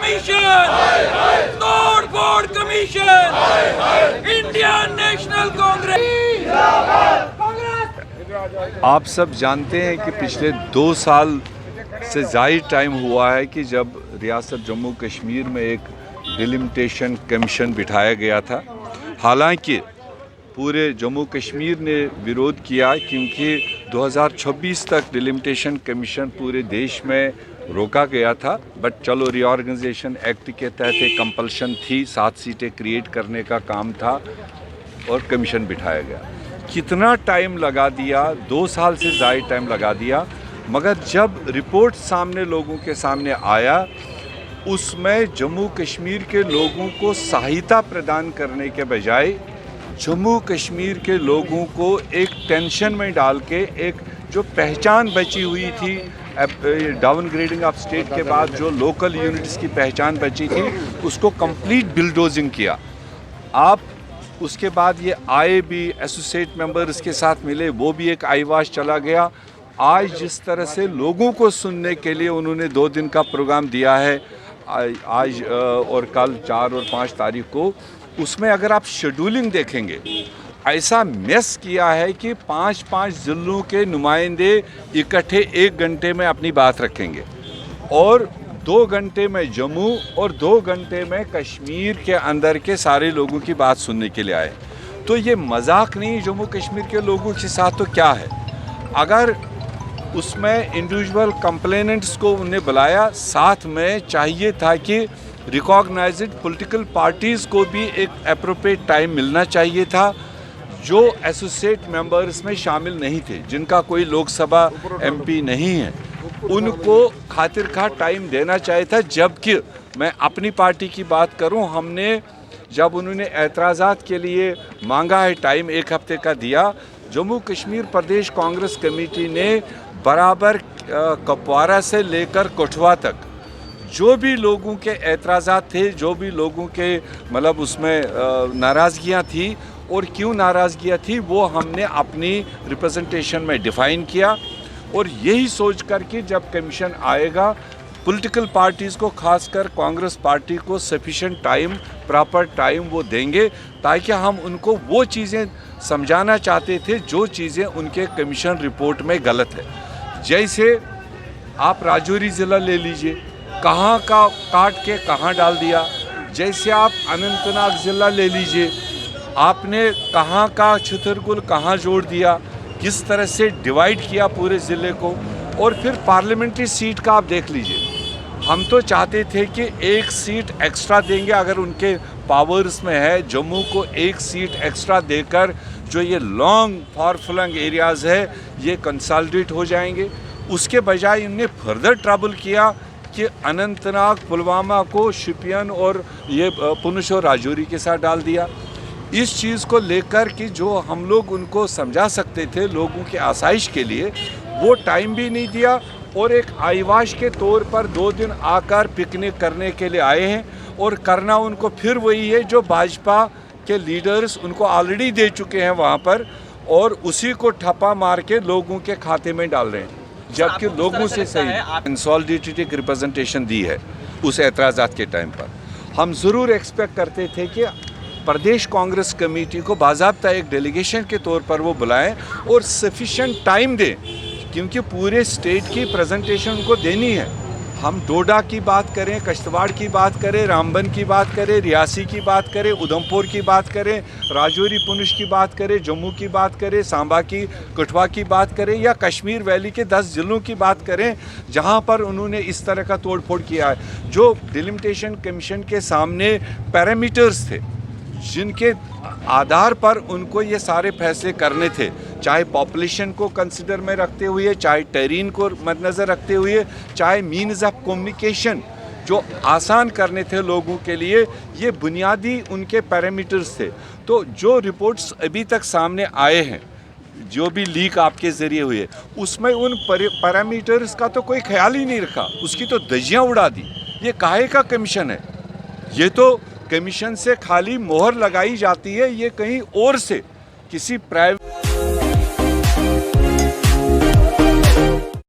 Commission, तोड़-फोड़ commission, Indian National Congress. आप सब जानते हैं कि पिछले 2 साल से ज़ायद टाइम हुआ है कि जब रियासत जम्मू कश्मीर में एक डिलिमिटेशन कमीशन बिठाया गया था। हालांकि पूरे जम्मू कश्मीर ने विरोध किया क्योंकि 2026 तक डिलिमिटेशन कमीशन पूरे देश में रोका गया था। बट चलो, रीऑर्गेनाइजेशन एक्ट के तहत एक कंपल्शन थी, 7 सीटें क्रिएट करने का काम था और कमीशन बिठाया गया। कितना टाइम लगा दिया, 2 साल से ज़्यादा टाइम लगा दिया, मगर जब रिपोर्ट सामने लोगों के सामने आया उसमें जम्मू कश्मीर के लोगों को सहायता प्रदान करने के बजाय जम्मू कश्मीर के लोगों को एक टेंशन में डाल के एक जो पहचान बची हुई थी डाउनग्रेडिंग ऑफ स्टेट के बाद जो लोकल यूनिट्स की पहचान बची थी उसको कंप्लीट बिल्डोजिंग किया। आप उसके बाद ये आए भी एसोसिएट मेंबर्स के साथ मिले, वो भी एक आईवाश चला गया। आज जिस तरह से लोगों को सुनने के लिए उन्होंने 2 दिन का प्रोग्राम दिया है, आज और कल 4 और 5 तारीख को, उसमें अगर आप शेड्यूलिंग देखेंगे ऐसा मेस किया है कि 5-5 ज़िलों के नुमाइंदे इकट्ठे 1 घंटे में अपनी बात रखेंगे और 2 घंटे में जम्मू और 2 घंटे में कश्मीर के अंदर के सारे लोगों की बात सुनने के लिए आए। तो ये मजाक नहीं जम्मू कश्मीर के लोगों के साथ। तो क्या है, अगर उसमें इंडिविजुअल कंप्लेनेंट्स को उन्हें बुलाया, साथ में चाहिए था कि रिकॉग्नाइज्ड पॉलिटिकल पार्टीज़ को भी एक एप्रोप्रिएट टाइम मिलना चाहिए था जो एसोसिएट मेंबर्स में शामिल नहीं थे, जिनका कोई लोकसभा एमपी नहीं है, उनको खातिर खा टाइम देना चाहिए था। जबकि मैं अपनी पार्टी की बात करूं, हमने जब उन्होंने एतराज़ात के लिए मांगा है टाइम 1 हफ्ते का दिया, जम्मू कश्मीर प्रदेश कांग्रेस कमेटी ने बराबर कपवारा से लेकर कठुआ तक जो भी लोगों के एतराज़ात थे, जो भी लोगों के मतलब उसमें नाराज़गियाँ थी और क्यों नाराज़गियाँ थी, वो हमने अपनी रिप्रेजेंटेशन में डिफ़ाइन किया। और यही सोच कर कि जब कमीशन आएगा पॉलिटिकल पार्टीज़ को, खासकर कांग्रेस पार्टी को सफिशिएंट टाइम, प्रॉपर टाइम वो देंगे ताकि हम उनको वो चीज़ें समझाना चाहते थे जो चीज़ें उनके कमीशन रिपोर्ट में गलत है। जैसे आप राजौरी ज़िला ले लीजिए, कहाँ का काट के कहाँ डाल दिया। जैसे आप अनंतनाग ज़िला ले लीजिए, आपने कहाँ का छतरपुर कहाँ जोड़ दिया, किस तरह से डिवाइड किया पूरे ज़िले को। और फिर पार्लियामेंट्री सीट का आप देख लीजिए, हम तो चाहते थे कि 1 सीट एक्स्ट्रा देंगे, अगर उनके पावर्स में है जम्मू को 1 सीट एक्स्ट्रा देकर जो ये लॉन्ग फार फ्लंग एरियाज़ है ये कंसोलिडेट हो जाएंगे। उसके बजाय इनने फर्दर ट्रबल किया कि अनंतनाग, पुलवामा को शोपियान और ये पुंछ और राजौरी के साथ डाल दिया। इस चीज़ को लेकर कि जो हम लोग उनको समझा सकते थे लोगों के आसाइश के लिए, वो टाइम भी नहीं दिया और एक आईवाश के तौर पर 2 दिन आकर पिकनिक करने के लिए आए हैं। और करना उनको फिर वही है जो भाजपा के लीडर्स उनको ऑलरेडी दे चुके हैं वहाँ पर, और उसी को ठप्पा मार के लोगों के खाते में डाल रहे हैं। जबकि लोगों से सही कंसोलिडेटेड रिप्रेजेंटेशन दी है उस एतराज़ात के टाइम पर। हम ज़रूर एक्सपेक्ट करते थे कि प्रदेश कांग्रेस कमेटी को बाज़ाब्ता एक डेलीगेशन के तौर पर वो बुलाएं और सफिशिएंट टाइम दें, क्योंकि पूरे स्टेट की प्रेजेंटेशन उनको देनी है। हम डोडा की बात करें, कश्तवाड़ की बात करें, रामबन की बात करें, रियासी की बात करें, उधमपुर की बात करें, राजौरी पुंछ की बात करें, जम्मू की बात करें, सांबा की, कठुआ की बात करें, या कश्मीर वैली के 10 ज़िलों की बात करें जहां पर उन्होंने इस तरह का तोड़फोड़ किया है। जो डिलिमिटेशन कमीशन के सामने पैरामीटर्स थे जिनके आधार पर उनको ये सारे फैसले करने थे, चाहे पॉपुलेशन को कंसिडर में रखते हुए, चाहे टेरीन को मद्देनज़र रखते हुए, चाहे मीन्स ऑफ कम्युनिकेशन जो आसान करने थे लोगों के लिए, ये बुनियादी उनके पैरामीटर्स थे। तो जो रिपोर्ट्स अभी तक सामने आए हैं, जो भी लीक आपके ज़रिए हुए, उसमें उन पैरामीटर्स का तो कोई ख्याल ही नहीं रखा, उसकी तो धज्जियाँ उड़ा दी। ये काहे का कमीशन है? ये तो कमीशन से खाली मोहर लगाई जाती है, ये कहीं और से किसी प्राइवेट